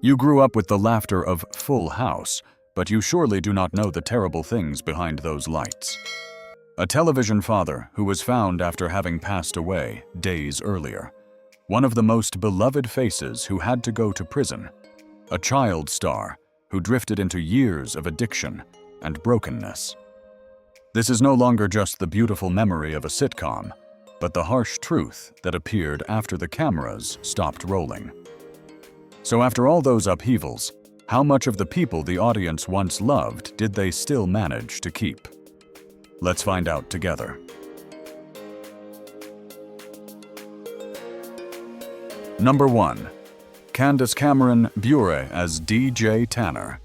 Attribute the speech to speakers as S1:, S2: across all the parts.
S1: You grew up with the laughter of Full House, but you surely do not know the terrible things behind those lights. A television father who was found after having passed away days earlier. One of the most beloved faces who had to go to prison. A child star who drifted into years of addiction and brokenness. This is no longer just the beautiful memory of a sitcom, but the harsh truth that appeared after the cameras stopped rolling. So after all those upheavals, how much of the people the audience once loved did they still manage to keep? Let's find out together. Number 1. Candace Cameron Bure as DJ Tanner.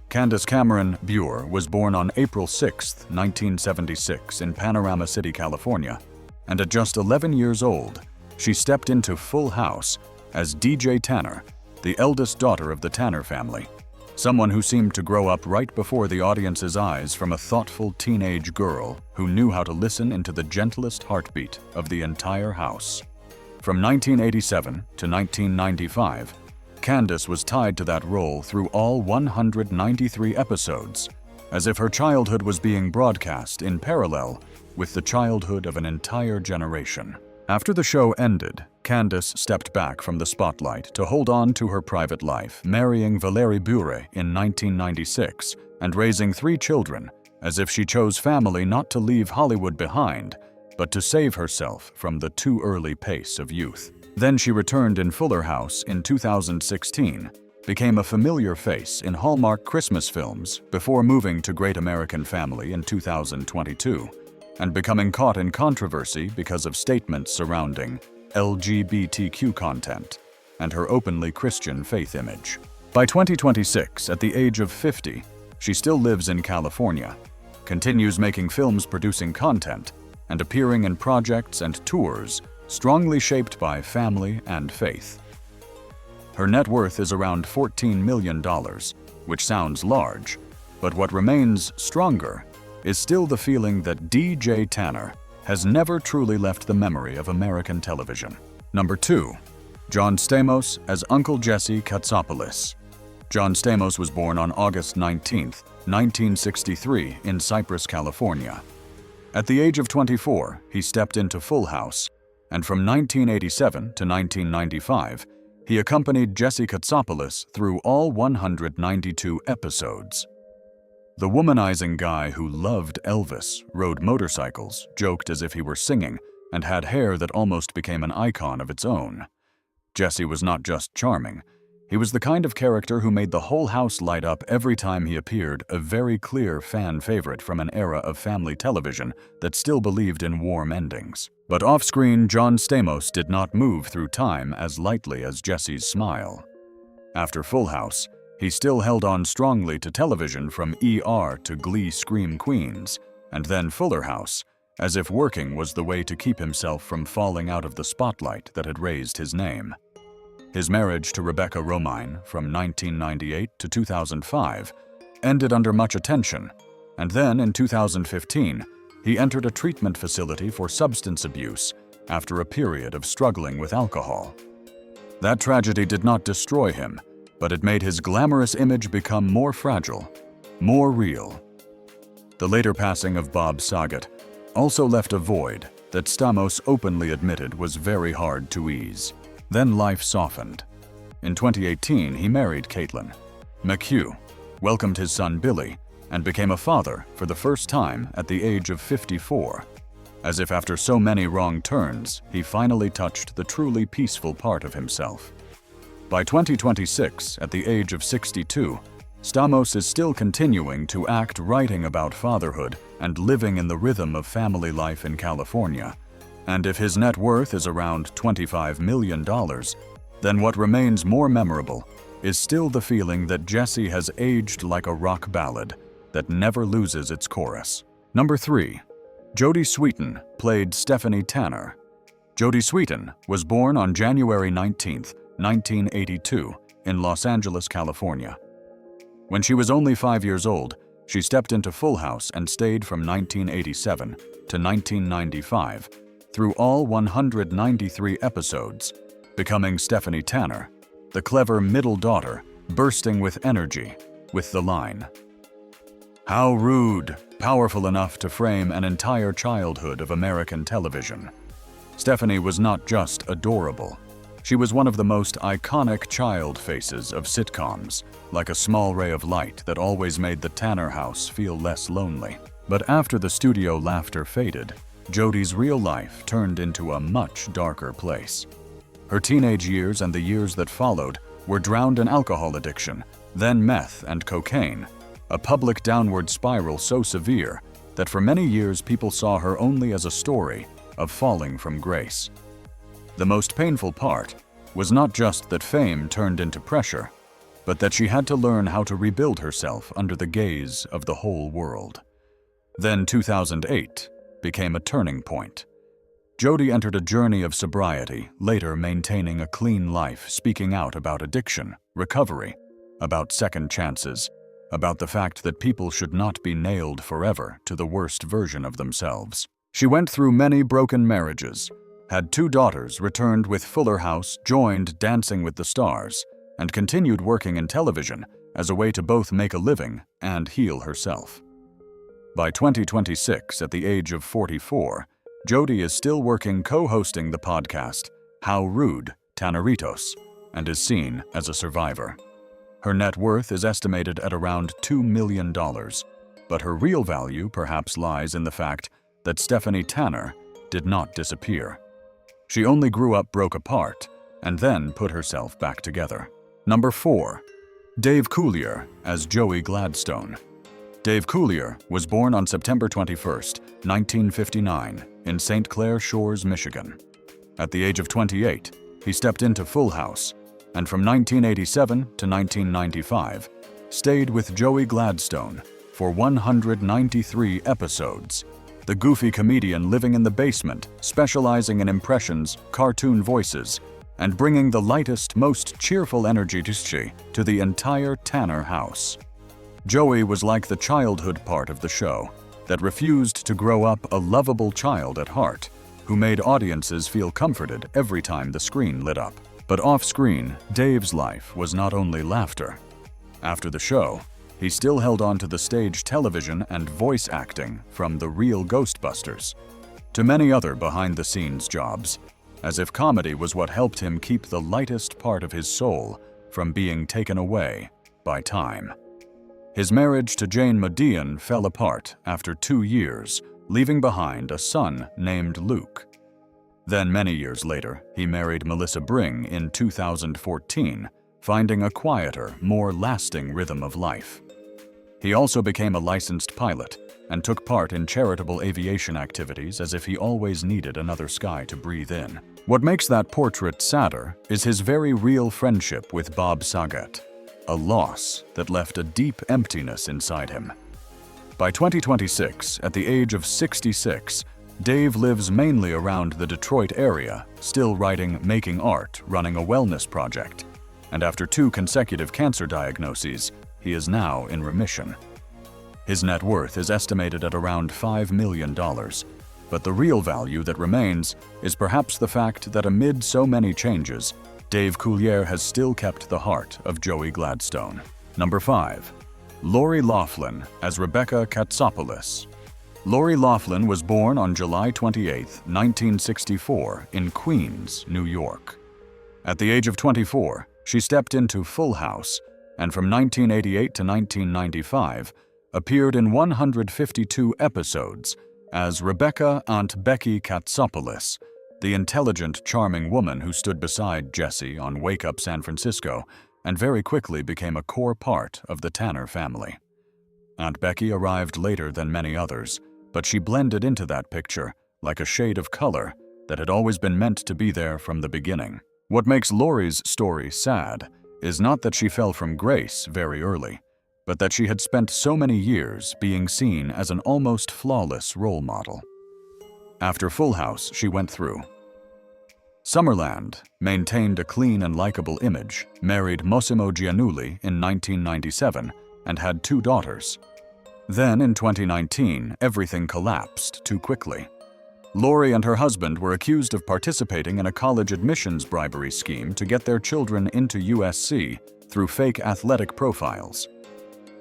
S1: Candace Cameron Bure was born on April 6, 1976 in Panorama City, California, and at just 11 years old, she stepped into Full House as DJ Tanner, the eldest daughter of the Tanner family, someone who seemed to grow up right before the audience's eyes from a thoughtful teenage girl who knew how to listen into the gentlest heartbeat of the entire house. From 1987 to 1995, Candace was tied to that role through all 193 episodes, as if her childhood was being broadcast in parallel with the childhood of an entire generation. After the show ended, Candace stepped back from the spotlight to hold on to her private life, marrying Valérie Bure in 1996 and raising 3 children, as if she chose family not to leave Hollywood behind, but to save herself from the too early pace of youth. Then she returned in Fuller House in 2016, became a familiar face in Hallmark Christmas films before moving to Great American Family in 2022, and becoming caught in controversy because of statements surrounding LGBTQ content and her openly Christian faith image. By 2026, at the age of 50, she still lives in California, continues making films producing content, and appearing in projects and tours strongly shaped by family and faith. Her net worth is around $14 million, which sounds large, but what remains stronger is still the feeling that DJ Tanner has never truly left the memory of American television. Number 2. John Stamos as Uncle Jesse Katsopolis. John Stamos was born on August 19, 1963 in Cypress, California. At the age of 24, he stepped into Full House, and from 1987 to 1995, he accompanied Jesse Katsopolis through all 192 episodes. The womanizing guy who loved Elvis, rode motorcycles, joked as if he were singing, and had hair that almost became an icon of its own. Jesse was not just charming. He was the kind of character who made the whole house light up every time he appeared, a very clear fan favorite from an era of family television that still believed in warm endings. But off-screen, John Stamos did not move through time as lightly as Jesse's smile. After Full House, he still held on strongly to television from ER to Glee Scream Queens, and then Fuller House, as if working was the way to keep himself from falling out of the spotlight that had raised his name. His marriage to Rebecca Romine from 1998 to 2005 ended under much attention, and then in 2015, he entered a treatment facility for substance abuse after a period of struggling with alcohol. That tragedy did not destroy him, but it made his glamorous image become more fragile, more real. The later passing of Bob Saget also left a void that Stamos openly admitted was very hard to ease. Then life softened. In 2018, he married Caitlin McHugh, welcomed his son Billy, and became a father for the first time at the age of 54. As if after so many wrong turns, he finally touched the truly peaceful part of himself. By 2026, at the age of 62, Stamos is still continuing to act, writing about fatherhood and living in the rhythm of family life in California. And if his net worth is around $25 million, then what remains more memorable is still the feeling that Jesse has aged like a rock ballad that never loses its chorus. Number 3. Jodie Sweetin played Stephanie Tanner. Jodie Sweetin was born on January 19, 1982, in Los Angeles, California. When she was only 5 years old, she stepped into Full House and stayed from 1987 to 1995, through all 193 episodes, becoming Stephanie Tanner, the clever middle daughter bursting with energy, with the line, "How rude," powerful enough to frame an entire childhood of American television. Stephanie was not just adorable. She was one of the most iconic child faces of sitcoms, like a small ray of light that always made the Tanner house feel less lonely. But after the studio laughter faded, Jodie's real life turned into a much darker place. Her teenage years and the years that followed were drowned in alcohol addiction, then meth and cocaine, a public downward spiral so severe that for many years people saw her only as a story of falling from grace. The most painful part was not just that fame turned into pressure, but that she had to learn how to rebuild herself under the gaze of the whole world. Then 2008 became a turning point. Jodie entered a journey of sobriety, later maintaining a clean life, speaking out about addiction, recovery, about second chances, about the fact that people should not be nailed forever to the worst version of themselves. She went through many broken marriages, had 2 daughters, returned with Fuller House, joined Dancing with the Stars, and continued working in television as a way to both make a living and heal herself. By 2026, at the age of 44, Jodie is still working co-hosting the podcast How Rude, Tanneritos, and is seen as a survivor. Her net worth is estimated at around $2 million, but her real value perhaps lies in the fact that Stephanie Tanner did not disappear. She only grew up, broke apart, and then put herself back together. Number 4. Dave Coulier as Joey Gladstone. Dave Coulier was born on September 21, 1959, in St. Clair Shores, Michigan. At the age of 28, he stepped into Full House, and from 1987 to 1995, stayed with Joey Gladstone for 193 episodes. The goofy comedian living in the basement, specializing in impressions, cartoon voices, and bringing the lightest, most cheerful energy to the entire Tanner house. Joey was like the childhood part of the show that refused to grow up, a lovable child at heart who made audiences feel comforted every time the screen lit up. But off-screen, Dave's life was not only laughter. After the show, he still held on to the stage television and voice acting from The Real Ghostbusters to many other behind-the-scenes jobs, as if comedy was what helped him keep the lightest part of his soul from being taken away by time. His marriage to Jane Median fell apart after 2 years, leaving behind a son named Luke. Then many years later, he married Melissa Bring in 2014, finding a quieter, more lasting rhythm of life. He also became a licensed pilot and took part in charitable aviation activities as if he always needed another sky to breathe in. What makes that portrait sadder is his very real friendship with Bob Saget, a loss that left a deep emptiness inside him. By 2026, at the age of 66, Dave lives mainly around the Detroit area, still writing, making art, running a wellness project, and after 2 consecutive cancer diagnoses, he is now in remission. His net worth is estimated at around $5 million, but the real value that remains is perhaps the fact that amid so many changes, Dave Coulier has still kept the heart of Joey Gladstone. Number 5. Lori Loughlin as Rebecca Katsopolis. Lori Loughlin was born on July 28, 1964, in Queens, New York. At the age of 24, she stepped into Full House, and from 1988 to 1995, appeared in 152 episodes as Rebecca Aunt Becky Katsopolis, the intelligent, charming woman who stood beside Jesse on Wake Up San Francisco and very quickly became a core part of the Tanner family. Aunt Becky arrived later than many others, but she blended into that picture like a shade of color that had always been meant to be there from the beginning. What makes Lori's story sad is not that she fell from grace very early, but that she had spent so many years being seen as an almost flawless role model. After Full House, she went through Summerland, maintained a clean and likable image, married Massimo Giannulli in 1997, and had 2 daughters. Then in 2019, everything collapsed too quickly. Lori and her husband were accused of participating in a college admissions bribery scheme to get their children into USC through fake athletic profiles.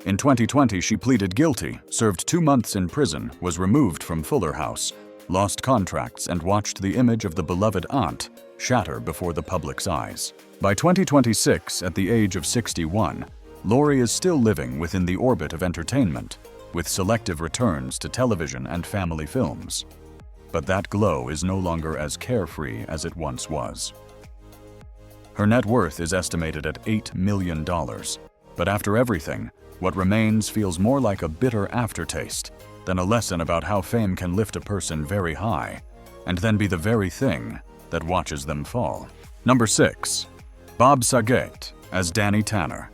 S1: In 2020, she pleaded guilty, served 2 months in prison, was removed from Fuller House, lost contracts, and watched the image of the beloved aunt shatter before the public's eyes. By 2026, at the age of 61, Lori is still living within the orbit of entertainment, with selective returns to television and family films. But that glow is no longer as carefree as it once was. Her net worth is estimated at $8 million, but after everything, what remains feels more like a bitter aftertaste than a lesson about how fame can lift a person very high and then be the very thing that watches them fall. Number 6. Bob Saget as Danny Tanner.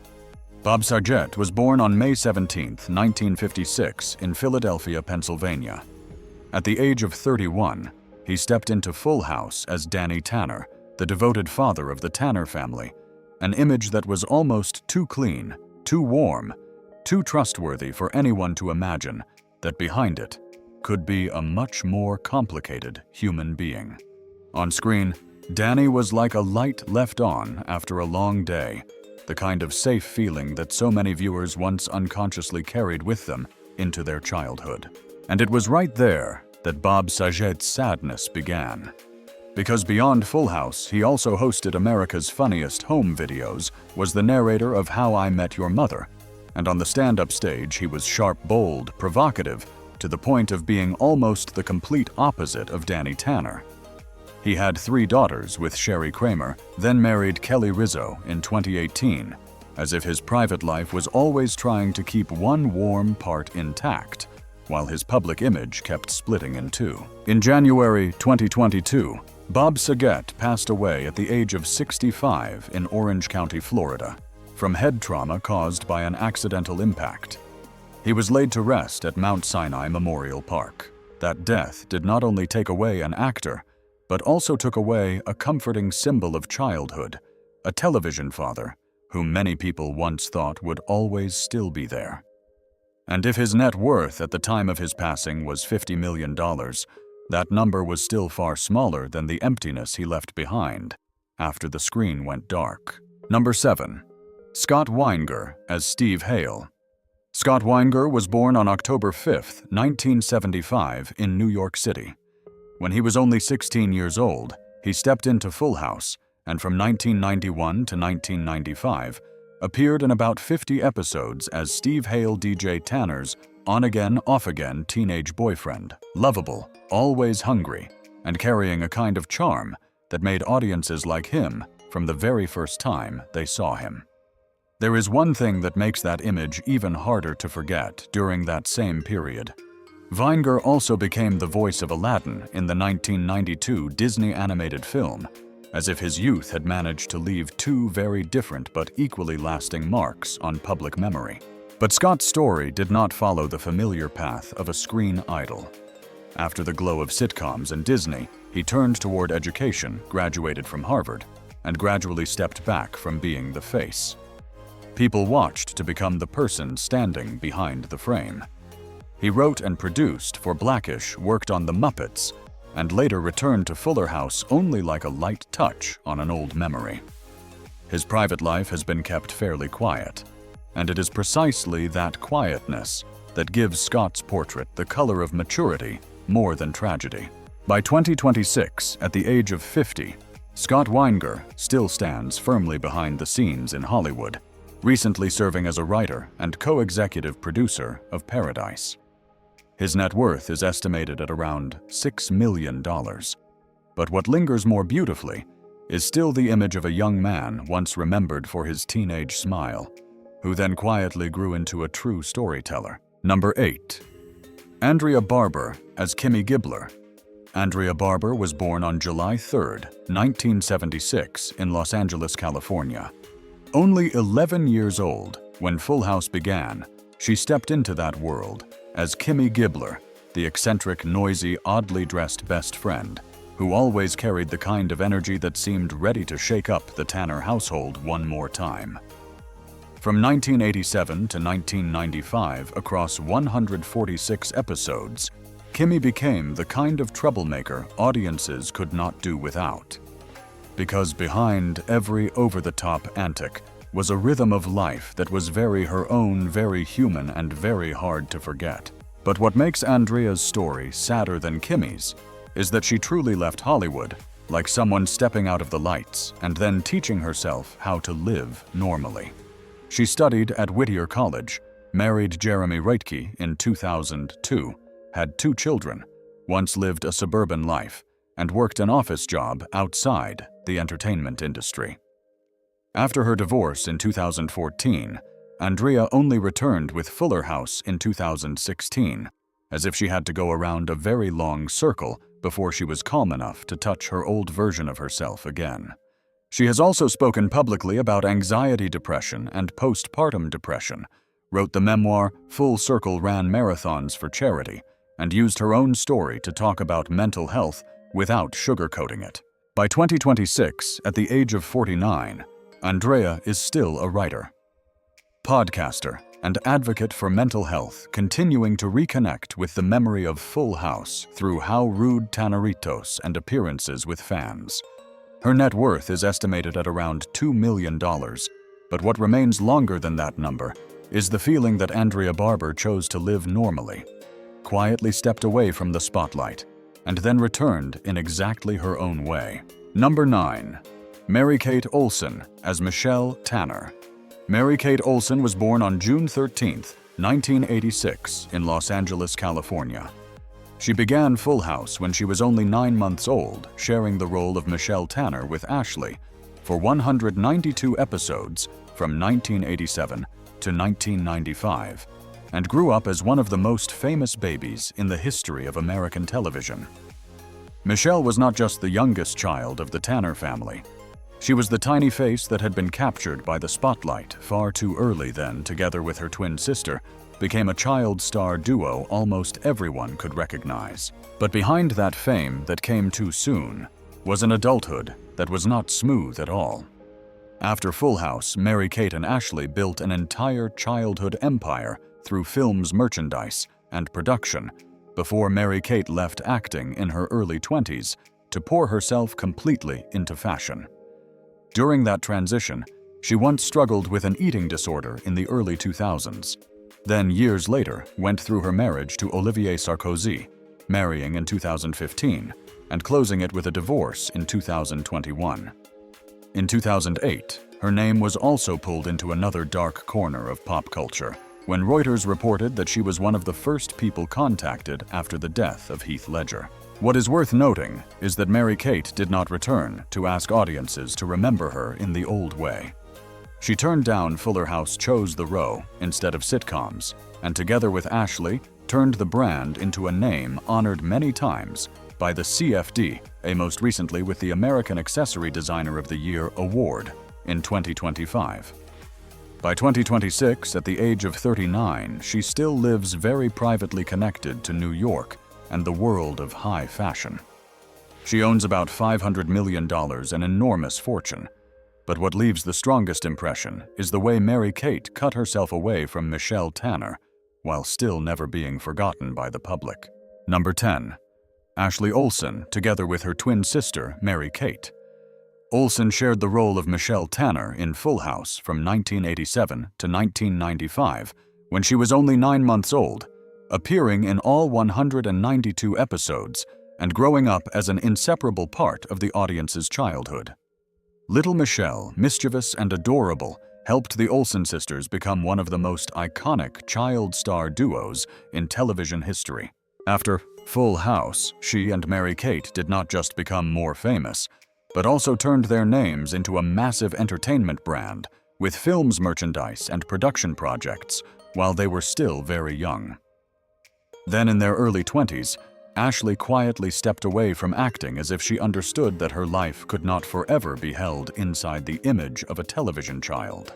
S1: Bob Saget was born on May 17, 1956, in Philadelphia, Pennsylvania. At the age of 31, he stepped into Full House as Danny Tanner, the devoted father of the Tanner family, an image that was almost too clean, too warm, too trustworthy for anyone to imagine that behind it could be a much more complicated human being. On screen, Danny was like a light left on after a long day, the kind of safe feeling that so many viewers once unconsciously carried with them into their childhood. And it was right there that Bob Saget's sadness began. Because beyond Full House, he also hosted America's Funniest Home Videos, was the narrator of How I Met Your Mother, and on the stand-up stage he was sharp, bold, provocative, to the point of being almost the complete opposite of Danny Tanner. He had 3 daughters with Sherry Kramer, then married Kelly Rizzo in 2018, as if his private life was always trying to keep one warm part intact, while his public image kept splitting in two. In January 2022, Bob Saget passed away at the age of 65 in Orange County, Florida, from head trauma caused by an accidental impact. He was laid to rest at Mount Sinai Memorial Park. That death did not only take away an actor, but also took away a comforting symbol of childhood, a television father, whom many people once thought would always still be there. And if his net worth at the time of his passing was $50 million, that number was still far smaller than the emptiness he left behind after the screen went dark. Number 7. Scott Weinger as Steve Hale. Scott Weinger was born on October 5, 1975, in New York City. When he was only 16 years old, he stepped into Full House, and from 1991 to 1995, appeared in about 50 episodes as Steve Hale DJ Tanner's on-again, off-again teenage boyfriend, lovable, always hungry, and carrying a kind of charm that made audiences like him from the very first time they saw him. There is one thing that makes that image even harder to forget during that same period. Weinger also became the voice of Aladdin in the 1992 Disney animated film, as if his youth had managed to leave 2 very different but equally lasting marks on public memory. But Scott's story did not follow the familiar path of a screen idol. After the glow of sitcoms and Disney, he turned toward education, graduated from Harvard, and gradually stepped back from being the face. People watched to become the person standing behind the frame. He wrote and produced for Blackish, worked on The Muppets, and later returned to Fuller House only like a light touch on an old memory. His private life has been kept fairly quiet, and it is precisely that quietness that gives Scott's portrait the color of maturity more than tragedy. By 2026, at the age of 50, Scott Weinger still stands firmly behind the scenes in Hollywood, recently serving as a writer and co-executive producer of Paradise. His net worth is estimated at around $6 million. But what lingers more beautifully is still the image of a young man once remembered for his teenage smile, who then quietly grew into a true storyteller. Number 8. Andrea Barber as Kimmy Gibbler. Andrea Barber was born on July 3, 1976, in Los Angeles, California. Only 11 years old when Full House began, she stepped into that world as Kimmy Gibbler, the eccentric, noisy, oddly dressed best friend, who always carried the kind of energy that seemed ready to shake up the Tanner household one more time. From 1987 to 1995, across 146 episodes, Kimmy became the kind of troublemaker audiences could not do without. Because behind every over-the-top antic was a rhythm of life that was very her own, very human, and very hard to forget. But what makes Andrea's story sadder than Kimmy's is that she truly left Hollywood like someone stepping out of the lights and then teaching herself how to live normally. She studied at Whittier College, married Jeremy Reitke in 2002, had 2 children, once lived a suburban life, and worked an office job outside the entertainment industry. After her divorce in 2014, Andrea only returned with Fuller House in 2016, as if she had to go around a very long circle before she was calm enough to touch her old version of herself again. She has also spoken publicly about anxiety depression and postpartum depression, wrote the memoir Full Circle ran marathons for charity, and used her own story to talk about mental health without sugarcoating it. By 2026, at the age of 49, Andrea is still a writer, podcaster, and advocate for mental health, continuing to reconnect with the memory of Full House through how rude tanneritos and appearances with fans. Her net worth is estimated at around $2 million, but what remains longer than that number is the feeling that Andrea Barber chose to live normally, quietly stepped away from the spotlight, and then returned in exactly her own way. Number 9. Mary-Kate Olsen as Michelle Tanner. Mary-Kate Olsen was born on June 13, 1986, in Los Angeles, California. She began Full House when she was only 9 months old, sharing the role of Michelle Tanner with Ashley for 192 episodes from 1987 to 1995, and grew up as one of the most famous babies in the history of American television. Michelle was not just the youngest child of the Tanner family. She was the tiny face that had been captured by the spotlight far too early, then, together with her twin sister, became a child star duo almost everyone could recognize. But behind that fame that came too soon was an adulthood that was not smooth at all. After Full House, Mary-Kate and Ashley built an entire childhood empire through films, merchandise, and production, before Mary-Kate left acting in her early 20s to pour herself completely into fashion. During that transition, she once struggled with an eating disorder in the early 2000s, then years later went through her marriage to Olivier Sarkozy, marrying in 2015, and closing it with a divorce in 2021. In 2008, her name was also pulled into another dark corner of pop culture, when Reuters reported that she was one of the first people contacted after the death of Heath Ledger. What is worth noting is that Mary-Kate did not return to ask audiences to remember her in the old way. She turned down Fuller House Chose the Row instead of sitcoms, and together with Ashley, turned the brand into a name honored many times by the CFD, most recently with the American Accessory Designer of the Year award in 2025. By 2026, at the age of 39, she still lives very privately connected to New York and the world of high fashion. She owns about $500 million, an enormous fortune. But what leaves the strongest impression is the way Mary-Kate cut herself away from Michelle Tanner while still never being forgotten by the public. Number 10. Ashley Olsen, together with her twin sister, Mary-Kate. Olsen shared the role of Michelle Tanner in Full House from 1987 to 1995, when she was only 9 months old, appearing in all 192 episodes and growing up as an inseparable part of the audience's childhood. Little Michelle, mischievous and adorable, helped the Olsen sisters become one of the most iconic child star duos in television history. After Full House, she and Mary-Kate did not just become more famous, but also turned their names into a massive entertainment brand with films, merchandise, and production projects while they were still very young. Then in their early 20s, Ashley quietly stepped away from acting as if she understood that her life could not forever be held inside the image of a television child.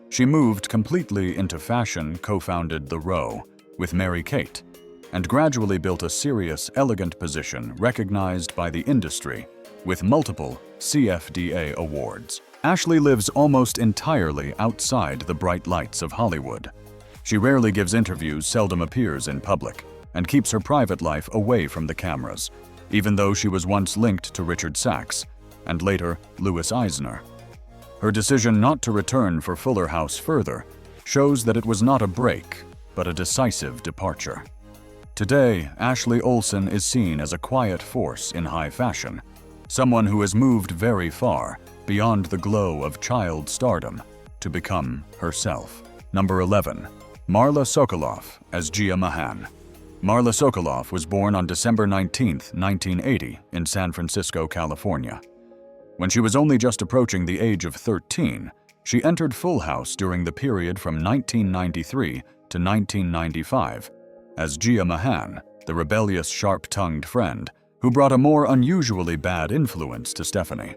S1: She moved completely into fashion, co-founded The Row with Mary-Kate, and gradually built a serious, elegant position recognized by the industry with multiple CFDA awards. Ashley lives almost entirely outside the bright lights of Hollywood. She rarely gives interviews, seldom appears in public, and keeps her private life away from the cameras, even though she was once linked to Richard Sachs, and later Louis Eisner. Her decision not to return for Fuller House further shows that it was not a break, but a decisive departure. Today, Ashley Olsen is seen as a quiet force in high fashion, someone who has moved very far beyond the glow of child stardom to become herself. Number 11. Marla Sokoloff as Gia Mahan. Marla Sokoloff was born on December 19, 1980, in San Francisco, California. When she was only just approaching the age of 13, she entered Full House during the period from 1993 to 1995 as Gia Mahan, the rebellious, sharp-tongued friend who brought a more unusually bad influence to Stephanie.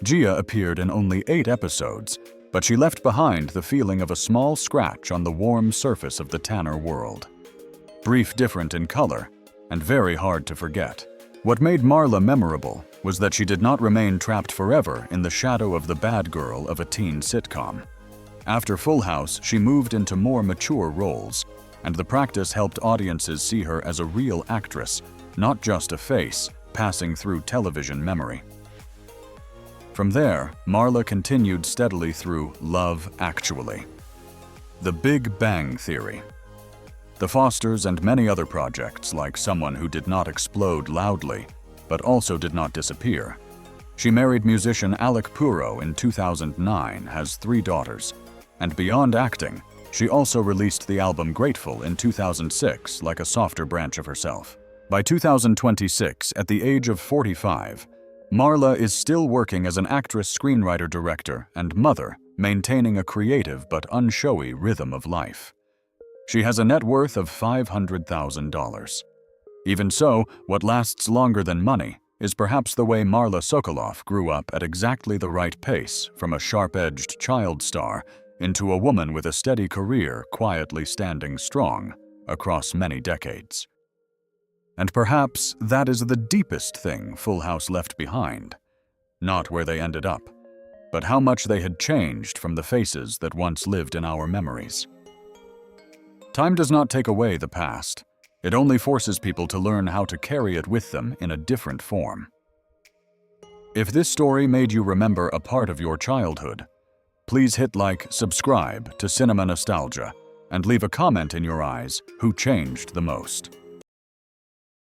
S1: Gia appeared in only 8 episodes, but she left behind the feeling of a small scratch on the warm surface of the Tanner world. Brief, different in color, and very hard to forget. What made Marla memorable was that she did not remain trapped forever in the shadow of the bad girl of a teen sitcom. After Full House, she moved into more mature roles, and the practice helped audiences see her as a real actress, not just a face passing through television memory. From there, Marla continued steadily through Love Actually, The Big Bang Theory, The Fosters, and many other projects like Someone Who Did Not Explode Loudly, but also did not disappear. She married musician Alec Puro in 2009, has 3 daughters, and beyond acting, she also released the album Grateful in 2006, like a softer branch of herself. By 2026, at the age of 45, Marla is still working as an actress, screenwriter, director, and mother, maintaining a creative but unshowy rhythm of life. She has a net worth of $500,000. Even so, what lasts longer than money is perhaps the way Marla Sokoloff grew up at exactly the right pace, from a sharp-edged child star into a woman with a steady career quietly standing strong across many decades. And perhaps that is the deepest thing Full House left behind. Not where they ended up, but how much they had changed from the faces that once lived in our memories. Time does not take away the past. It only forces people to learn how to carry it with them in a different form. If this story made you remember a part of your childhood, please hit like, subscribe to Cinema Nostalgia, and leave a comment in your eyes who changed the most.